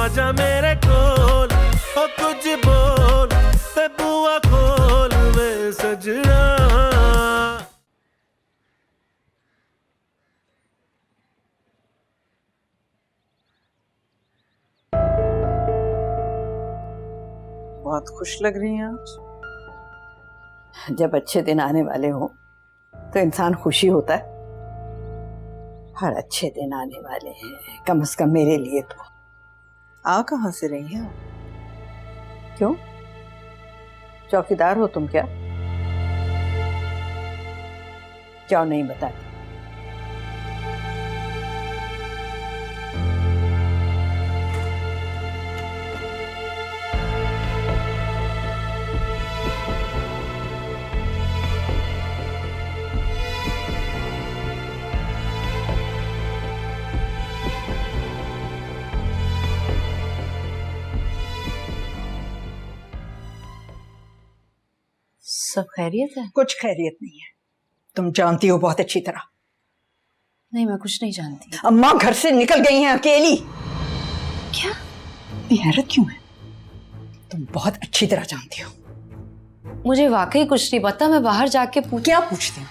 आजा मेरे कोल ओ कुछ बोल ते बुआ खोल वे सजना। बहुत खुश लग रही हैं आज। जब अच्छे दिन आने वाले हो तो इंसान खुशी होता है। हर अच्छे दिन आने वाले हैं, कम से कम मेरे लिए तो। आ कहाँ से रही हैं? क्यों, चौकीदार हो तुम क्या? क्यों नहीं बताती? सब खैरियत है? कुछ खैरियत नहीं है, तुम जानती हो बहुत अच्छी तरह। नहीं, मैं कुछ नहीं जानती। अम्मा घर से निकल गई हैं अकेली। क्या? इतनी हैरत क्यों है? तुम बहुत अच्छी तरह जानती हो। मुझे वाकई कुछ नहीं पता, मैं बाहर जाके क्या पूछती हो?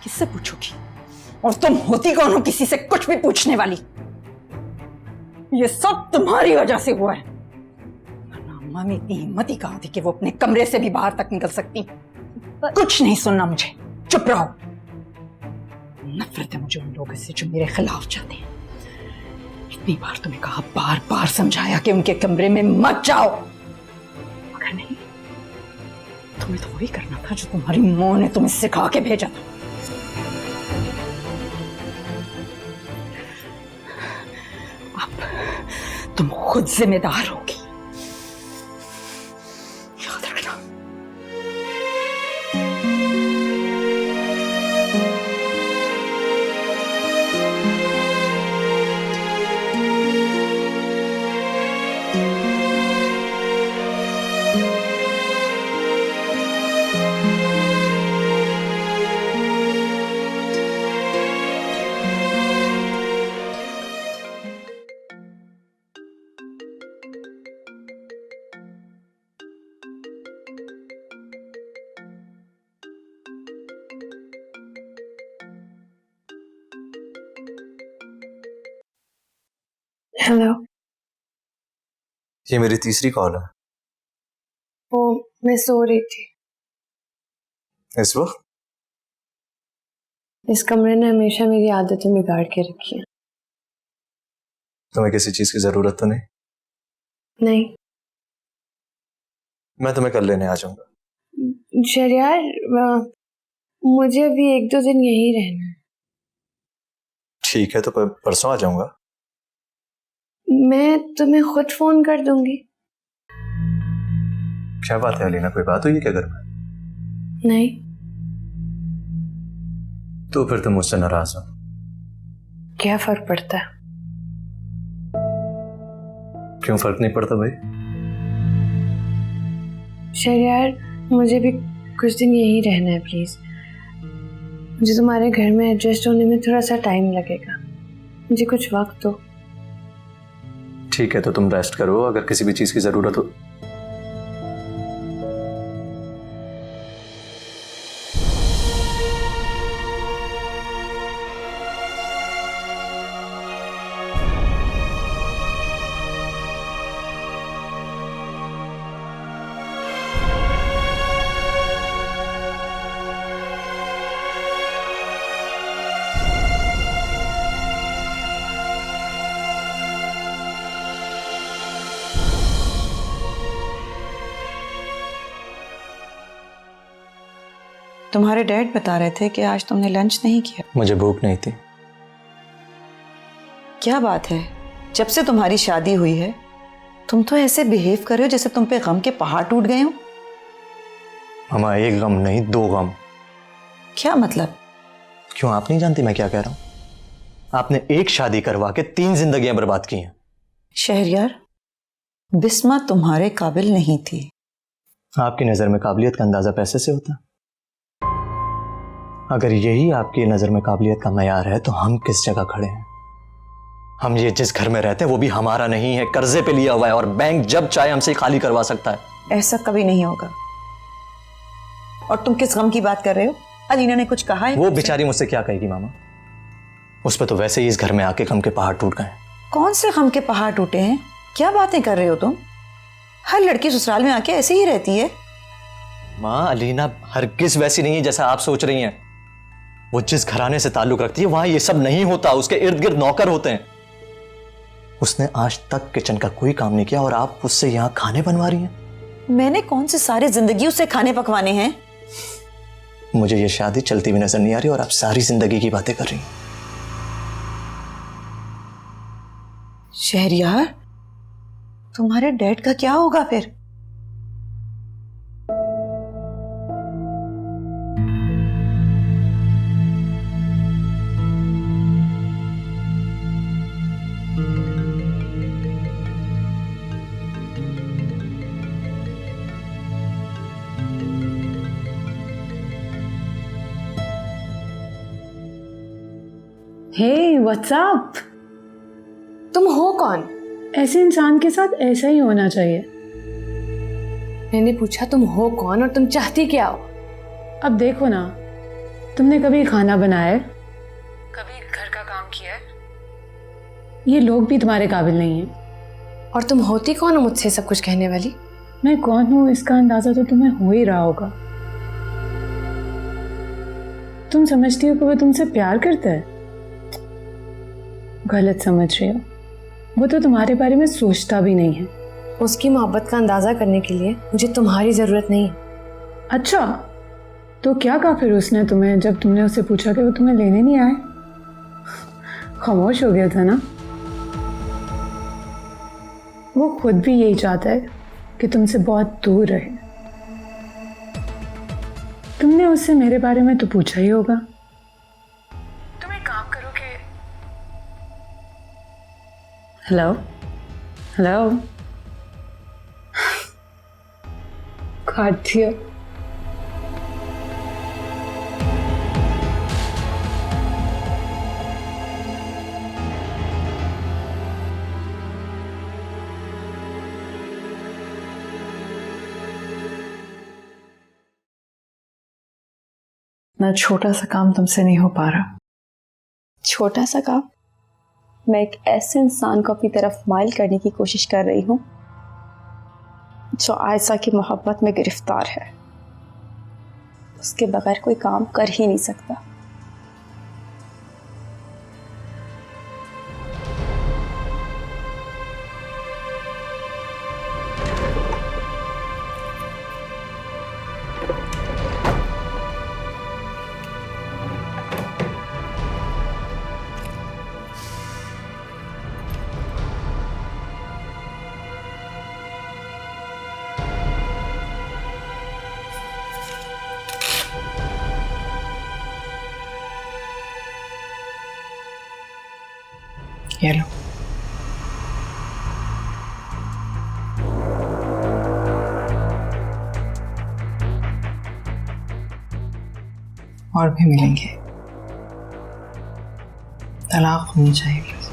किससे पूछोगी? और तुम होती कौन हो किसी से कुछ भी पूछने वाली? ये सब तुम्हारी वजह से हुआ है। अम्मा में इतनी हिम्मत ही कहाँ थी कि वो अपने कमरे से भी बाहर तक निकल सकती। कुछ नहीं सुनना मुझे, चुप रहो। नफरत है मुझे उन लोगों से जो मेरे खिलाफ जाते हैं। इतनी बार तुम्हें कहा, बार बार समझाया कि उनके कमरे में मत जाओ, मगर नहीं। तुम्हें तो वही करना था जो तुम्हारी माँ ने तुम्हें सिखा के भेजा था। अब तुम खुद जिम्मेदार होगी, याद रखना। हेलो। ये मेरी तीसरी कॉल है। वो मैं सो रही थी। इस वक्त? इस कमरे ने हमेशा मेरी आदतें बिगाड़ के रखी है। तुम्हें किसी चीज की जरूरत तो नहीं? नहीं। मैं तुम्हें कल लेने आ जाऊंगा। शहरयार, मुझे अभी 1-2 दिन यहीं रहना है। ठीक है, तो परसों आ जाऊंगा। मैं तुम्हें खुद फोन कर दूंगी। क्या बात है अलीना, कोई बात हुई है क्या घर में? नहीं। तो फिर तुम मुझसे नाराज हो? क्या फर्क पड़ता है? क्यों फर्क नहीं पड़ता भाई? शहरयार, मुझे भी कुछ दिन यहीं रहना है प्लीज। मुझे तुम्हारे घर में एडजस्ट होने में थोड़ा सा टाइम लगेगा। मुझे कुछ वक्त दो। ठीक है, तो तुम रेस्ट करो, अगर किसी भी चीज की जरूरत हो। तुम्हारे डैड बता रहे थे कि आज तुमने लंच नहीं किया। मुझे भूख नहीं थी। क्या बात है, जब से तुम्हारी शादी हुई है तुम तो ऐसे बिहेव कर रहे हो जैसे तुम पे गम के पहाड़ टूट गए हो। मामा, एक गम नहीं 2 गम। क्या मतलब? क्यों, आप नहीं जानती मैं क्या कह रहा हूं? आपने एक शादी करवा के 3 जिंदगियां बर्बाद की हैं। शहरयार, बिस्मा तुम्हारे काबिल नहीं थी। आपकी नजर में काबिलियत का अंदाजा पैसे से होता? अगर यही आपकी नजर में काबिलियत का मयार है तो हम किस जगह खड़े हैं? हम ये जिस घर में रहते हैं वो भी हमारा नहीं है, कर्जे पे लिया हुआ है, और बैंक जब चाहे हमसे खाली करवा सकता है। ऐसा कभी नहीं होगा। और तुम किस गम की बात कर रहे हो? अलीना ने कुछ कहा है? वो बेचारी मुझसे क्या कहेगी मामा? उस पर तो वैसे ही इस घर में आके गम के पहाड़ टूट गए। कौन से गम के पहाड़ टूटे हैं? क्या बातें कर रहे हो तुम? हर लड़की ससुराल में आके ऐसे ही रहती है। माँ, अलीना हरगिज वैसी नहीं है जैसा आप सोच रही हैं। वो जिस घराने से ताल्लुक रखती है वहां ये सब नहीं होता। उसके इर्द गिर्द नौकर होते हैं। उसने आज तक किचन का कोई काम नहीं किया और आप उससे यहाँ खाने बनवा रही हैं। मैंने कौन से सारी जिंदगी उससे खाने पकवाने हैं? मुझे ये शादी चलती हुई नजर नहीं आ रही और आप सारी जिंदगी की बातें कर रही हैं। शहरयार, तुम्हारे डैड का क्या होगा फिर? Hey what's up? तुम हो कौन? ऐसे इंसान के साथ ऐसा ही होना चाहिए। मैंने पूछा तुम हो कौन और तुम चाहती क्या हो? अब देखो ना, तुमने कभी खाना बनाया है? कभी घर का काम किया है? ये लोग भी तुम्हारे काबिल नहीं हैं। और तुम होती कौन हो मुझसे सब कुछ कहने वाली? मैं कौन हूँ इसका अंदाजा तो तुम्हें हो ही रहा होगा। तुम समझती हो कि वो तुमसे प्यार करता है? गलत समझ रही हो। वो तो तुम्हारे बारे में सोचता भी नहीं है। उसकी मोहब्बत का अंदाजा करने के लिए मुझे तुम्हारी जरूरत नहीं है। अच्छा, तो क्या कहा फिर उसने तुम्हें जब तुमने उससे पूछा कि वो तुम्हें लेने नहीं आए? खामोश हो गया था ना? वो खुद भी यही चाहता है कि तुमसे बहुत दूर रहे। तुमने उससे मेरे बारे में तो पूछा ही होगा। तुम एक काम करो कि हेलो हेलो काट दिया। ना छोटा सा काम तुमसे नहीं हो पा रहा। छोटा सा काम? मैं एक ऐसे इंसान को अपनी तरफ माइल करने की कोशिश कर रही हूँ जो आयशा की मोहब्बत में गिरफ्तार है। उसके बगैर कोई काम कर ही नहीं सकता। ये लो। और भी मिलेंगे। तलाक होनी चाहिए बस।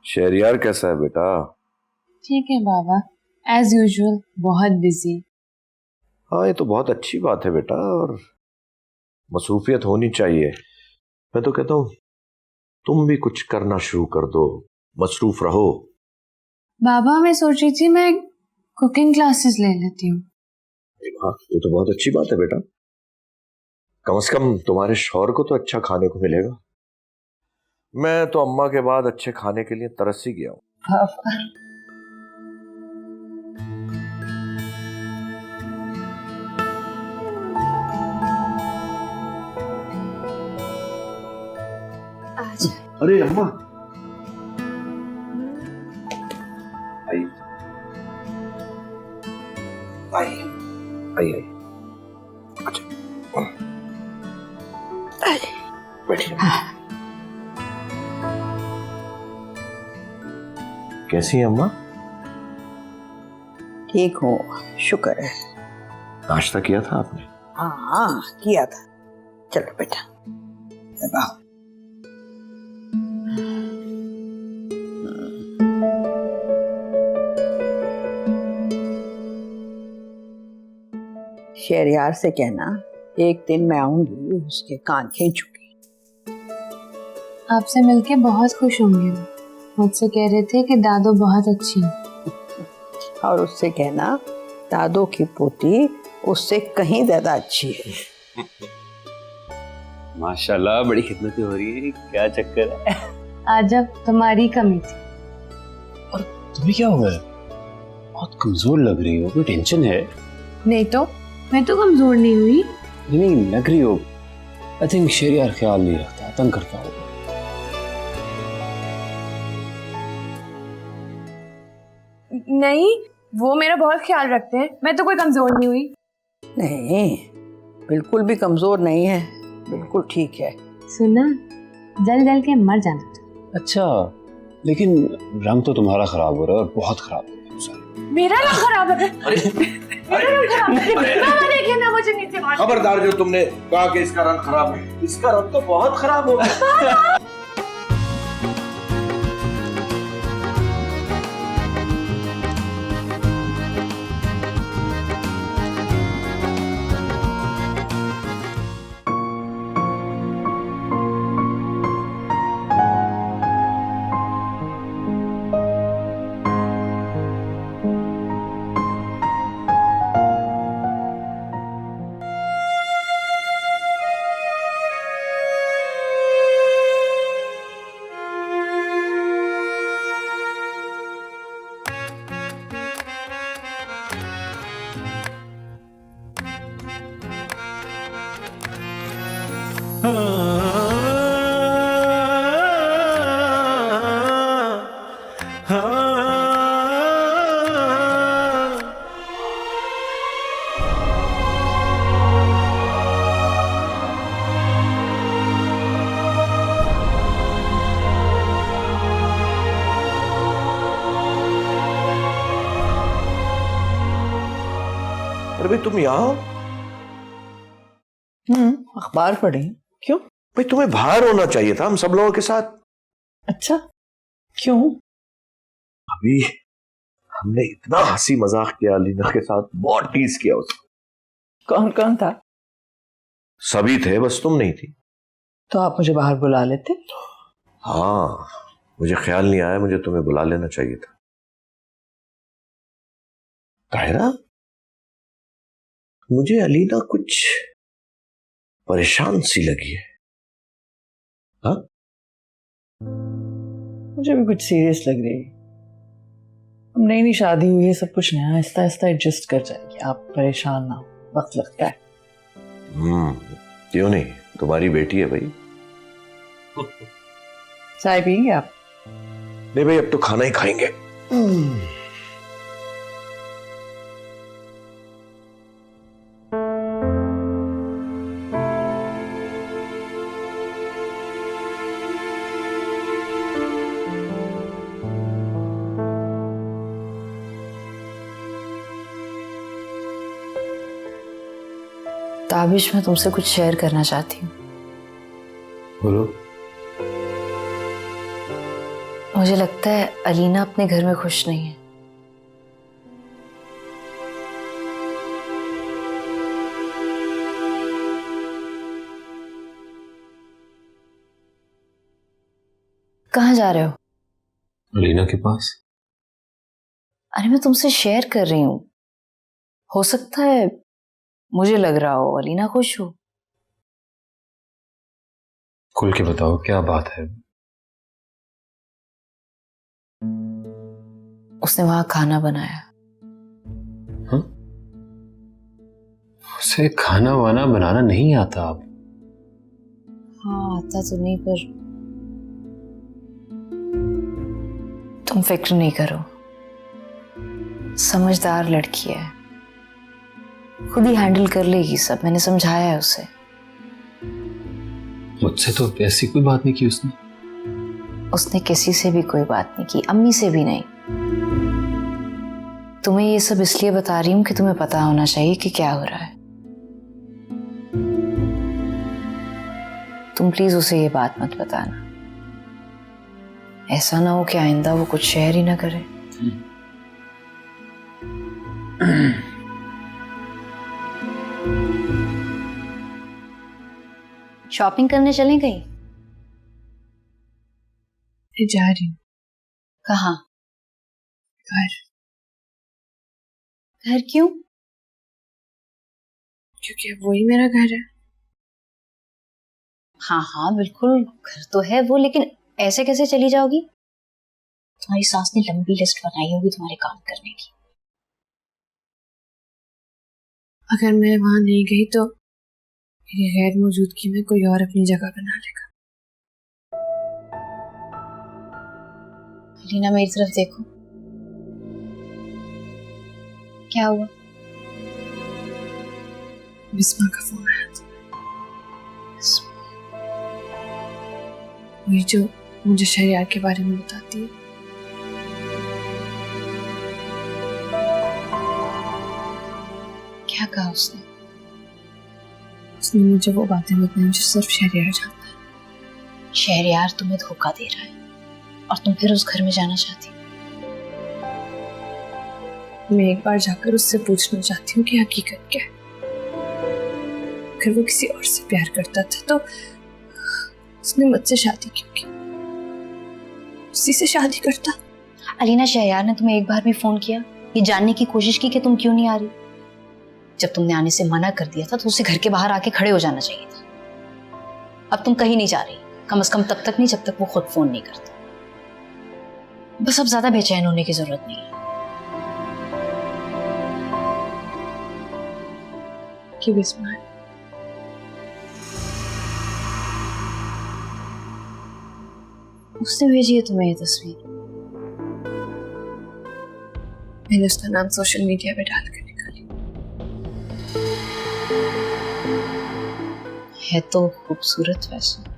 शहरयार कैसा है बेटा? ठीक है बाबा, एज यूजुअल बहुत बिजी। हाँ, ये तो बहुत अच्छी बात है बेटा, और मसरूफियत होनी चाहिए। मैं तो कहता हूँ तुम भी कुछ करना शुरू कर दो, मसरूफ रहो। बाबा मैं सोच रही थी मैं कुकिंग क्लासेस ले लेती हूँ। हाँ, ये तो बहुत अच्छी बात है बेटा। कम से कम तुम्हारे शौहर को तो अच्छा खाने को मिलेगा। मैं तो अम्मा के बाद अच्छे खाने के लिए तरस ही गया हूँ। अरे अम्मा, आई आई आई आई। अच्छा, बैठिए। कैसी है अम्मा? ठीक हूँ, शुक्र है। नाश्ता किया था आपने? हाँ किया था। चलो बेटा दबाओ। शहरयार से कहना एक दिन मैं आऊंगी, उसके कान खींचूंगी। आपसे मिलके बहुत खुश होंगे। मुझसे कह रहे थे कि दादो बहुत अच्छी है। और उससे कहना दादो की पोती उससे कहीं ज्यादा अच्छी है। माशाल्लाह, बड़ी खिदमतें हो रही है। क्या चक्कर है? आज अब तुम्हारी कमी थी। और तुम्हें क्या हुआ है? बहुत कमजोर लग रही हो, कोई टेंशन है? नहीं तो मैं तो कमजोर नहीं हुई। नहीं लग रही हो। आई थिंक शहरयार ख्याल नहीं रखता, तंग करता होगा। नहीं, वो मेरा बहुत ख्याल रखते हैं। मैं तो कोई कमजोर नहीं हुई। नहीं, बिल्कुल भी कमजोर नहीं है, बिल्कुल ठीक है। सुना, जल जल के मर जाना। अच्छा, लेकिन रंग तो तुम्हारा खराब हो रहा है और बहुत खराब हो रहा है। मेरा रंग खराब है? मेरा रंग खराब है? मामा देखिए ना मुझे नीचे मार। खबरदार, जो तुमने कहा कि इसका रंग खराब है, इसका रंग तो बहुत खराब हो गया। अरे भाई, तुम यहाँ हो? अखबार पढ़ी। क्यों? भाई, तुम्हें बाहर होना चाहिए था हम सब लोगों के साथ। अच्छा, क्यों? अभी हमने इतना हंसी मजाक किया अलीना के साथ, बहुत टीज किया उसको। कौन कौन था? सभी थे, बस तुम नहीं थी। तो आप मुझे बाहर बुला लेते। हाँ, मुझे ख्याल नहीं आया, मुझे तुम्हें बुला लेना चाहिए था। ताहिरा, मुझे अलीना कुछ परेशान सी लगी है। हाँ? मुझे भी कुछ सीरियस लग रही है। हम नई शादी हुई है, सब कुछ नया, आहिस्ता आहिस्ता एडजस्ट कर जाएगी। आप परेशान ना हो, वक्त लगता है। क्यों नहीं, तुम्हारी बेटी है भाई। चाय पियेंगे आप? नहीं भाई, अब तो खाना ही खाएंगे। ताबिश, मैं तुमसे कुछ शेयर करना चाहती हूँ। बोलो। मुझे लगता है अलीना अपने घर में खुश नहीं है। कहाँ जा रहे हो? अलीना के पास। अरे मैं तुमसे शेयर कर रही हूँ, हो सकता है मुझे लग रहा हो अलीना खुश हो। खुल के बताओ, क्या बात है? उसने वहां खाना बनाया। हाँ? उसे खाना वाना बनाना नहीं आता? आप? हाँ, आता तो नहीं, पर तुम फिक्र नहीं करो, समझदार लड़की है, खुद ही हैंडल कर लेगी सब। मैंने समझाया है उसे। मुझसे तो ऐसी कोई बात नहीं की उसने। उसने किसी से भी कोई बात नहीं की, अम्मी से भी नहीं। तुम्हें ये सब इसलिए बता रही हूँ कि तुम्हें पता होना चाहिए कि क्या हो रहा है। तुम प्लीज उसे ये बात मत बताना, ऐसा ना हो कि आइंदा वो कुछ शेयर ही ना करे। शॉपिंग करने चलें कहीं? जा रही हूँ। कहाँ? घर। घर क्यों? क्योंकि अब वही मेरा घर है। हाँ हाँ बिल्कुल घर तो है वो, लेकिन ऐसे कैसे चली जाओगी? तुम्हारी सास ने लंबी लिस्ट बनाई होगी तुम्हारे काम करने की। अगर मैं वहां नहीं गई तो मेरी गैर मौजूदगी में कोई और अपनी जगह बना लेगा। लीना मेरी तरफ देखो। क्या हुआ? बिस्मा का फोन आया था। वही जो मुझे शहरियार के बारे में बताती है। क्या कहा उसने? उसने मुझे वो बातें बताई जो सिर्फ शहरियार जानता है। शहरियार तुम्हें धोखा दे रहा है और तुम फिर उस घर में जाना चाहती हो? मैं एक बार जाकर उससे पूछना चाहती हूँ कि हकीकत क्या है। अगर वो किसी और से प्यार करता था तो उसने मुझसे शादी क्यों की? उसी से शादी करता। अलीना, शहरियार ने तुम्हें एक बार भी फोन किया, ये जानने की कोशिश की कि तुम क्यों नहीं आ रही? जब तुमने आने से मना कर दिया था तो उसे घर के बाहर आके खड़े हो जाना चाहिए था। अब तुम कहीं नहीं जा रही, कम से कम तब तक नहीं जब तक वो खुद फोन नहीं करता। बस अब ज्यादा बेचैन होने की जरूरत नहीं है। कि बिस्मा है। उसने भेजी है तुम्हें ये तस्वीर? मैंने उसका नाम सोशल मीडिया पे डालकर निकाली। है तो खूबसूरत वैसे।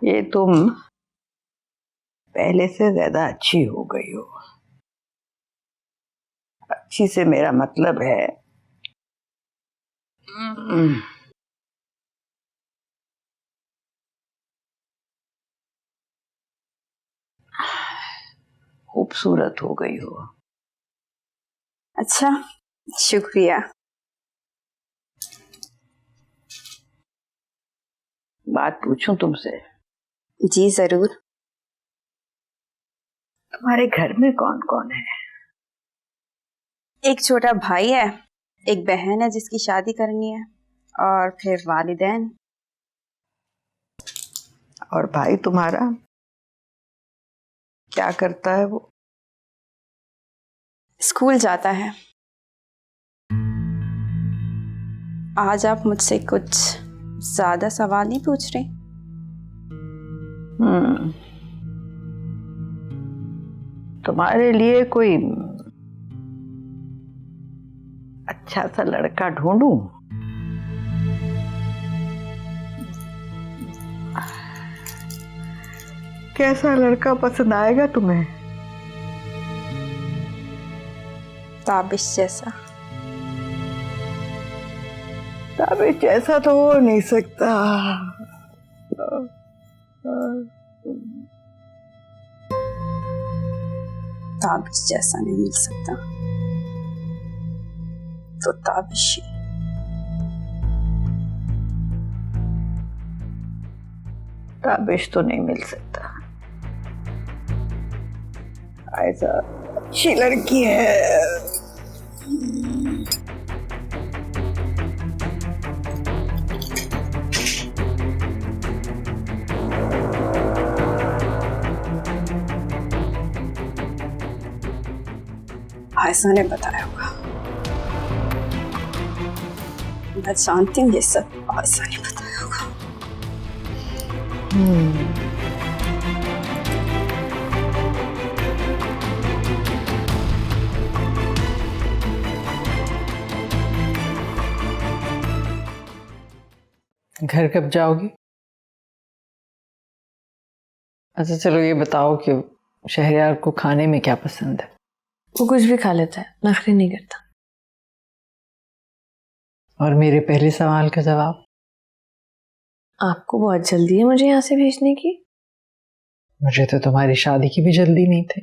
ये तुम पहले से ज्यादा अच्छी हो गई हो। अच्छी से मेरा मतलब है खूबसूरत हो गई हो। अच्छा, शुक्रिया। बात पूछूं तुमसे? जी जरूर। तुम्हारे घर में कौन कौन है? एक छोटा भाई है, एक बहन है जिसकी शादी करनी है, और फिर वालिदैन। और भाई तुम्हारा क्या करता है? वो स्कूल जाता है। आज आप मुझसे कुछ ज्यादा सवाल नहीं पूछ रहे? तुम्हारे लिए कोई अच्छा सा लड़का ढूंढूं? कैसा लड़का पसंद आएगा तुम्हें? ताबिश जैसा। ताबिश जैसा तो हो नहीं सकता। ताबिश जैसा नहीं मिल सकता तो ताबिश ताबिश तो नहीं मिल सकता। ऐसा अच्छी लड़की है। आयशा ने बताया होगा। मैं जानती हूँ ये सब आयशा ने बताया होगा। घर कब जाओगी? अच्छा चलो ये बताओ कि शहरयार को खाने में क्या पसंद है? वो कुछ भी खा लेता है, नखरे नहीं करता। और मेरे पहले सवाल का जवाब? आपको बहुत जल्दी है मुझे यहाँ से भेजने की। मुझे तो तुम्हारी शादी की भी जल्दी नहीं थी,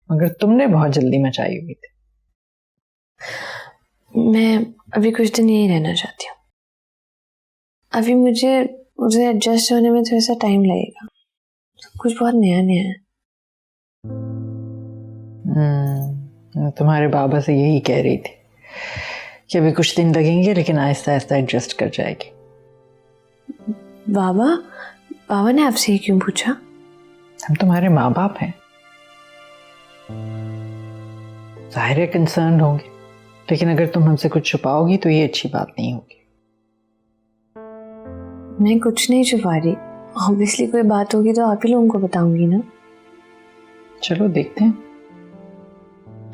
मगर तुमने बहुत जल्दी मचाई हुई थी। मैं अभी कुछ दिन यहीं रहना चाहती हूँ। अभी मुझे एडजस्ट होने में थोड़ा सा टाइम लगेगा, सब कुछ बहुत नया नया है। तुम्हारे बाबा से यही कह रही थी कि अभी कुछ दिन लगेंगे लेकिन आहिस्ता आहिस्ता एडजस्ट कर जाएगी। बाबा ने आपसे ये क्यों पूछा? हम तुम्हारे माँ बाप हैं, जाहिर है कंसर्न होंगे, लेकिन अगर तुम हमसे कुछ छुपाओगी तो ये अच्छी बात नहीं होगी। मैं कुछ नहीं छुपा रही, ऑब्वियसली कोई बात होगी तो आप ही लोगों को बताऊंगी ना। चलो देखते हैं।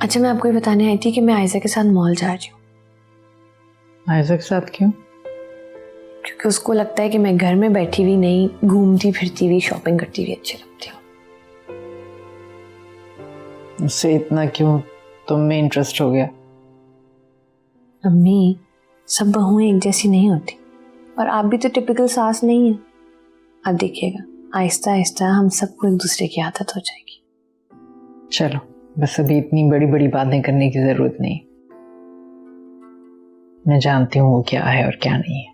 अच्छा मैं आपको ये बताने आई थी कि मैं आयशा के साथ मॉल जा रही हूँ। आयशा के साथ क्यों? क्योंकि उसको लगता है कि मैं घर में बैठी हुई नहीं, घूमती फिरती हुई शॉपिंग करती हुई अच्छी लगती हूँ। उससे इतना क्यों तुम में इंटरेस्ट हो गया? अम्मी, सब बहुएं एक जैसी नहीं होती, और आप भी तो टिपिकल सास नहीं है। आप देखिएगा आहिस्ता आहिस्ता हम सबको एक दूसरे की आदत हो जाएगी। चलो बस अभी इतनी बड़ी बड़ी बातें करने की जरूरत नहीं, मैं जानती हूँ वो क्या है और क्या नहीं है।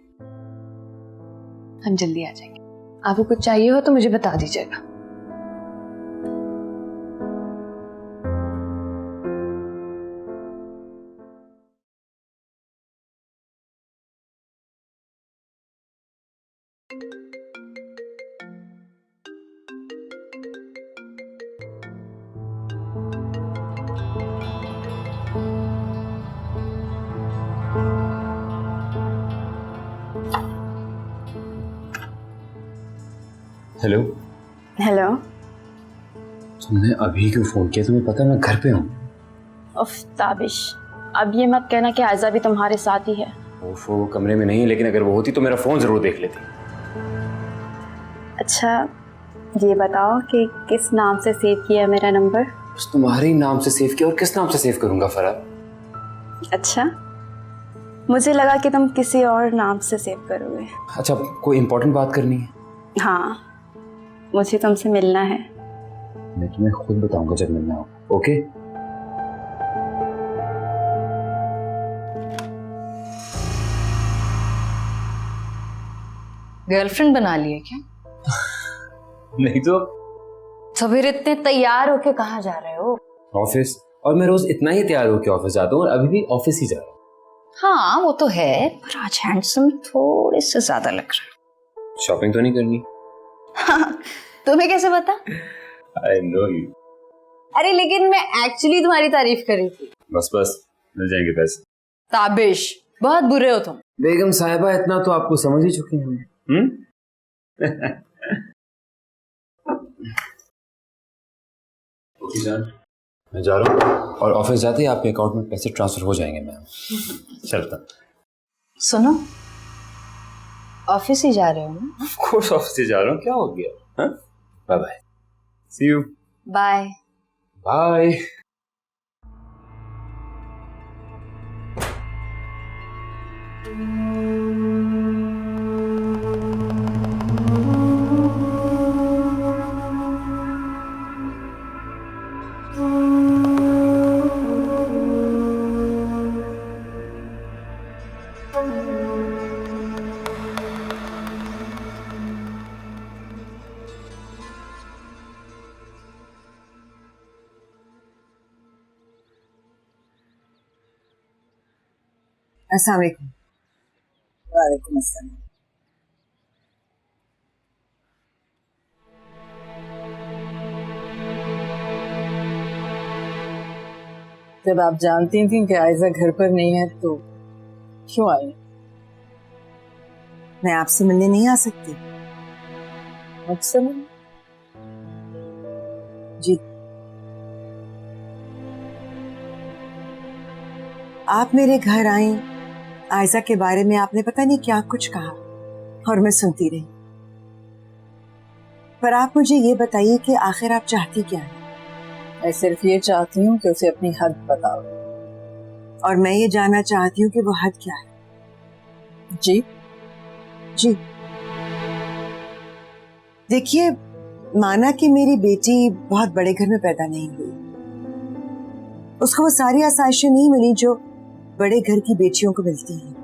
हम जल्दी आ जाएंगे। आपको कुछ चाहिए हो तो मुझे बता दीजिएगा। हेलो। हेलो। तुमने अभी क्यों फोन किया? तुम्हें पता है मैं घर पे हूँ। उफ ताबिश, अब ये मत कहना कि आयशा भी तुम्हारे साथ ही है। वो कमरे में नहीं है, लेकिन अगर वो होती तो मेरा फोन जरूर देख लेती। अच्छा ये बताओ कि किस नाम से सेव किया मेरा नंबर? बस तुम्हारे ही नाम से सेव किया, और किस नाम से सेव करूंगा फराह? अच्छा, मुझे लगा कि तुम किसी और नाम से सेव करोगे। अच्छा कोई इंपॉर्टेंट बात करनी है? हाँ, मुझे तुमसे मिलना है। मैं तुम्हें खुद बताऊंगा जब मिलना हो। ओके? गर्लफ्रेंड बना ली है क्या? नहीं तो। फिर इतने तैयार होके कहाँ जा रहे हो? ऑफिस। और मैं रोज इतना ही तैयार होकर ऑफिस जाता हूँ, और अभी भी ऑफिस ही जा रहा हूँ। हाँ वो तो है, पर आज हैंडसम थोड़े से ज्यादा लग रहा है। शॉपिंग तो नहीं करनी? तुम्हें कैसे पता? I know you। अरे लेकिन मैं एक्चुअली तुम्हारी तारीफ कर रही थी। बस मिल जाएंगे पैसे। ताबिश, बहुत बुरे हो तुम। बेगम साहिबा इतना तो आपको समझ ही चुके हैं। ओके जान, मैं जा रहा हूँ, और ऑफिस जाते ही आपके अकाउंट में पैसे ट्रांसफर हो जाएंगे। मैम चलता। सुनो, ऑफिस ही जा रहे हो ना? ऑफ कोर्स ऑफिस ही जा रहा हूँ, क्या हो गया? हाँ, bye bye, see you. Bye bye. अस्सलाम वालेकुम। वालेकुम अस्सलाम। जब आप जानती थी कि आयशा घर पर नहीं है तो क्यों आई? मैं आपसे मिलने नहीं आ सकती? मुझसे मिल? जी। आप मेरे घर आई, आयजा के बारे में आपने पता नहीं क्या कुछ कहा और मैं सुनती रही। पर आप मुझे ये बताइए कि आखिर आप चाहती क्या हैं? मैं सिर्फ ये चाहती हूँ कि उसे अपनी हद बताओ। और मैं ये जानना चाहती हूँ कि वो हद क्या है। जी जी। देखिए, माना कि मेरी बेटी बहुत बड़े घर में पैदा नहीं हुई, उसको वो सारी आसाइशें नहीं मिली जो बड़े घर की बेटियों को मिलती हैं,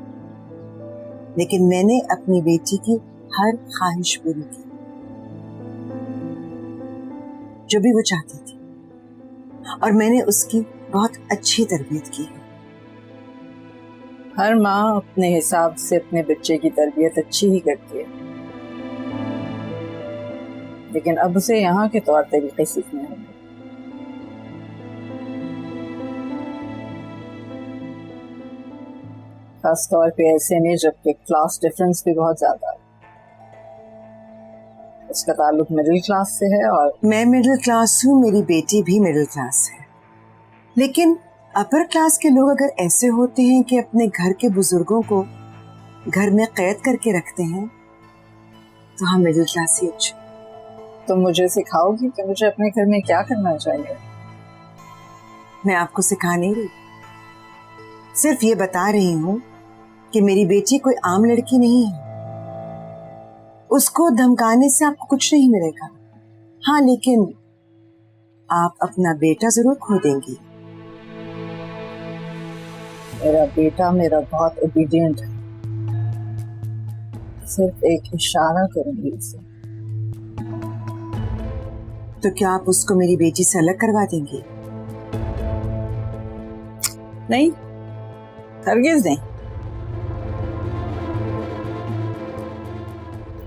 लेकिन मैंने अपनी बेटी की हर ख्वाहिश पूरी की, जो भी वो चाहती थी, और मैंने उसकी बहुत अच्छी तरबियत की है। हर माँ अपने हिसाब से अपने बच्चे की तरबियत अच्छी ही करती है, लेकिन अब उसे यहाँ के तौर तरीके सीखने होंगे। खास तौर पे ऐसे में जबकि क्लास डिफरेंस भी बहुत ज्यादा है। उसका ताल्लुक मिडिल क्लास से है और मैं मिडिल क्लास हूँ, मेरी बेटी भी मिडिल क्लास है, लेकिन अपर क्लास के लोग अगर ऐसे होते हैं कि अपने घर के बुजुर्गों को घर में कैद करके रखते हैं, तो हम मिडिल क्लास ही अच्छे। तुम मुझे सिखाओगी कि मुझे अपने घर में क्या करना चाहिए? मैं आपको सिखा नहीं रही, सिर्फ ये बता रही हूँ कि मेरी बेटी कोई आम लड़की नहीं है। उसको धमकाने से आपको कुछ नहीं मिलेगा। हाँ, लेकिन आप अपना बेटा जरूर खो देंगी। मेरा बेटा मेरा बहुत ओबीडियंट है, सिर्फ एक इशारा करूंगी उसे। तो क्या आप उसको मेरी बेटी से अलग करवा देंगी? नहीं, हरगिज़ नहीं।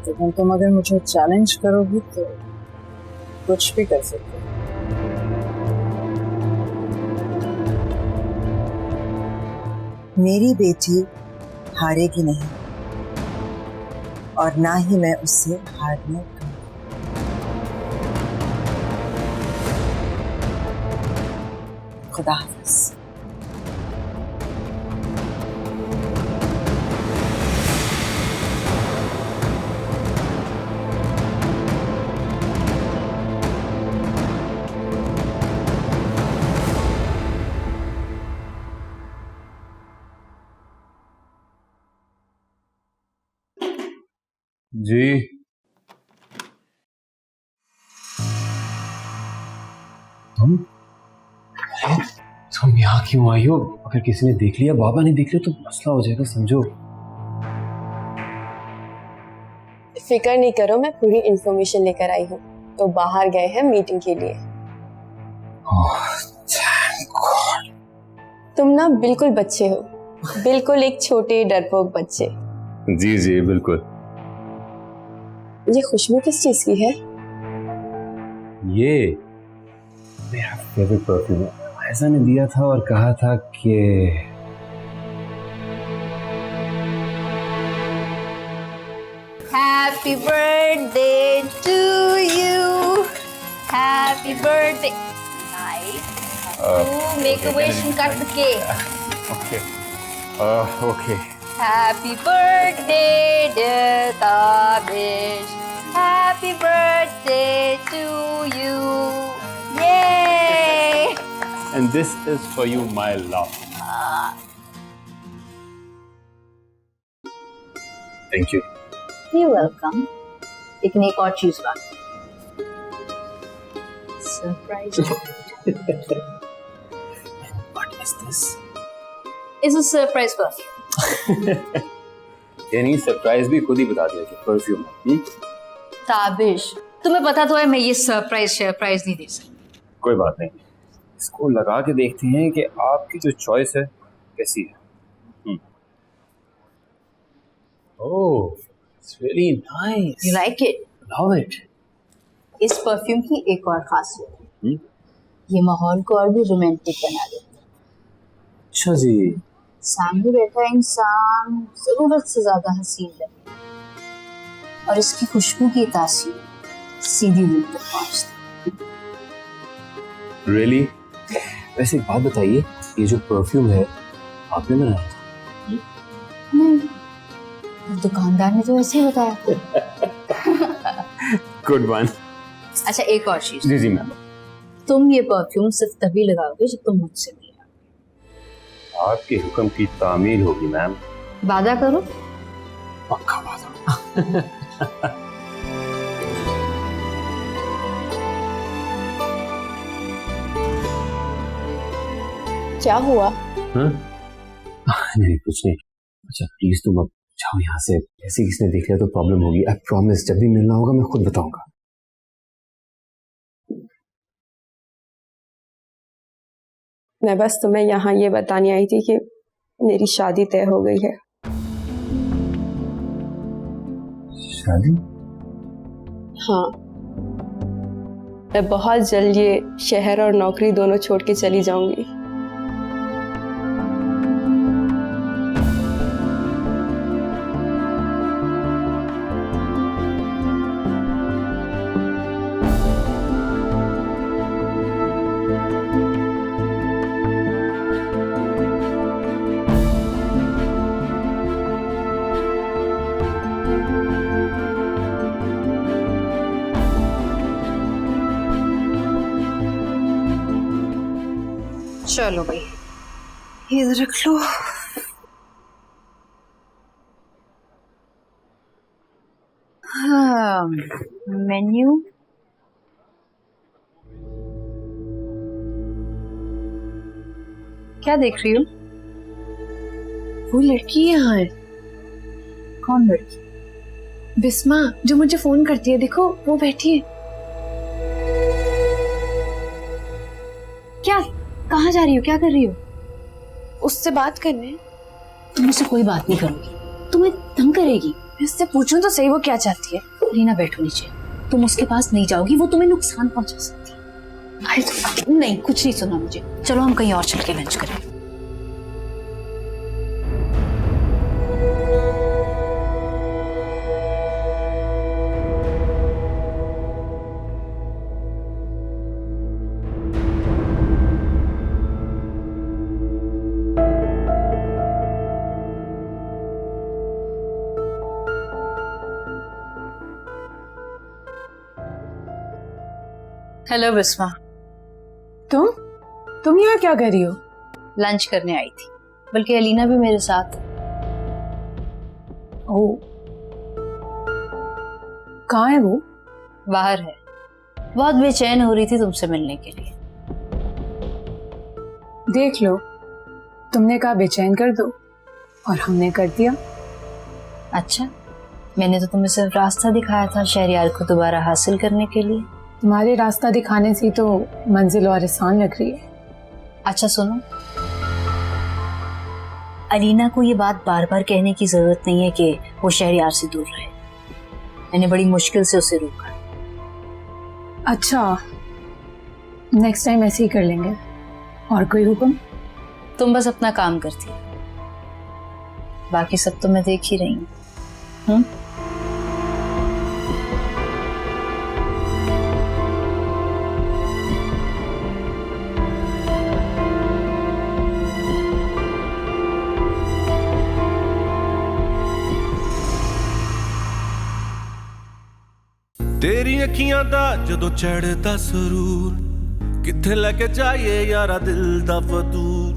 लेकिन तुम अगर मुझे चैलेंज करोगी तो कुछ भी कर सकते हो। मेरी बेटी हारेगी नहीं, और ना ही मैं उससे हारने दूंगी। खुदा हाफिज। जी तुम यहाँ क्यों आई हो? अगर किसी ने देख लिया, बाबा ने देख लिया तो मसला हो जाएगा, समझो। फिक्र नहीं करो, मैं पूरी इंफॉर्मेशन लेकर आई हूँ। तो बाहर गए हैं मीटिंग के लिए। तुम ना बिल्कुल बच्चे हो, बिल्कुल एक छोटे डरपोक बच्चे। जी जी बिल्कुल। ये खुशबू किस चीज की है? ये मेरा फेवरेट परफ्यूम है, ऐसा ने दिया था और कहा था कि happy birthday to you, happy birthday. Make a wish and cut the cake. Okay. Happy birthday dear Tabish, happy birthday to you, yay! And this is for you, my love. Thank you. You're welcome. लेकिन एक और चीज बाकी, surprise. What is this? It's a surprise perfume. ये नहीं, surprise भी खुद ही बता दिया कि परफ्यूम है। ताबिश, तुम्हें पता तो है मैं ये सरप्राइज नहीं दे सकती। कोई बात नहीं, इसको लगा के देखते हैं कि आपकी जो चॉइस है कैसी है। Oh, it's really nice. You like it? Love it. इस परफ्यूम की एक और खासियत है, ये माहौल को और भी रोमांटिक बना देता है। अच्छा जी। सामने बैठा इंसान जरूरत से ज्यादा हसीन लगे, और इसकी खुशबू की तासीर सीधी दिल तक पहुंचती। रियली? वैसे एक बात बताइए, ये जो परफ्यूम है आपने बनाया था? नहीं, दुकानदार ने तो ऐसे ही बताया। Good one. अच्छा एक और चीज, जी जी मैम। तुम ये परफ्यूम सिर्फ तभी लगाओगे जब तुम मुझसे मिलोगे। आपके हुक्म की तामील होगी मैम। वादा करो। पक्का वादा। क्या हुआ? नहीं कुछ नहीं। अच्छा प्लीज तुम अब जाओ यहाँ से, ऐसे किसने देख लिया तो प्रॉब्लम होगी। आई प्रॉमिस जब भी मिलना होगा मैं खुद बताऊंगा। मैं बस तुम्हें यहाँ ये बताने आई थी कि मेरी शादी तय हो गई है। शादी? हाँ, मैं बहुत जल्द ये शहर और नौकरी दोनों छोड़ के चली जाऊंगी। चलो भाई, इधर रख लो। हाँ, मेन्यू क्या देख रही हो? वो लड़की यहाँ है। कौन लड़की? बिस्मा, जो मुझे फोन करती है, देखो वो बैठी है। क्या? कहाँ जा रही हो? क्या कर रही हो? उससे बात करने। तुम मुझसे कोई बात नहीं करोगी, तुम्हें तंग करेगी। मैं उससे पूछूं तो सही वो क्या चाहती है। रीना बैठो नीचे, तुम उसके पास नहीं जाओगी, वो तुम्हें नुकसान पहुंचा सकती है। अरे नहीं, कुछ नहीं सुना मुझे। चलो हम कहीं और चल के लंच करें। हेलो बिस्मा। तुम यहाँ क्या कर रही हो? लंच करने आई थी, बल्कि अलीना भी मेरे साथ। ओह, कहाँ है वो? बाहर है, बहुत बेचैन हो रही थी तुमसे मिलने के लिए। देख लो, तुमने कहा बेचैन कर दो और हमने कर दिया। अच्छा, मैंने तो तुम्हें सिर्फ रास्ता दिखाया था शहरयार को दोबारा हासिल करने के लिए। तुम्हारे रास्ता दिखाने से तो मंजिल और आसान लग रही है। अच्छा सुनो, अलीना को ये बात बार बार कहने की जरूरत नहीं है कि वो शहरयार से दूर रहे। मैंने बड़ी मुश्किल से उसे रोका। अच्छा, नेक्स्ट टाइम ऐसे ही कर लेंगे। और कोई हुक्म? तुम बस अपना काम करती, बाकी सब तो मैं देख ही रही हूँ। तेरी अखियां दा जदों चढ़दा सुरूर, किथे लेके जाइए यारा दिल दा फतूर।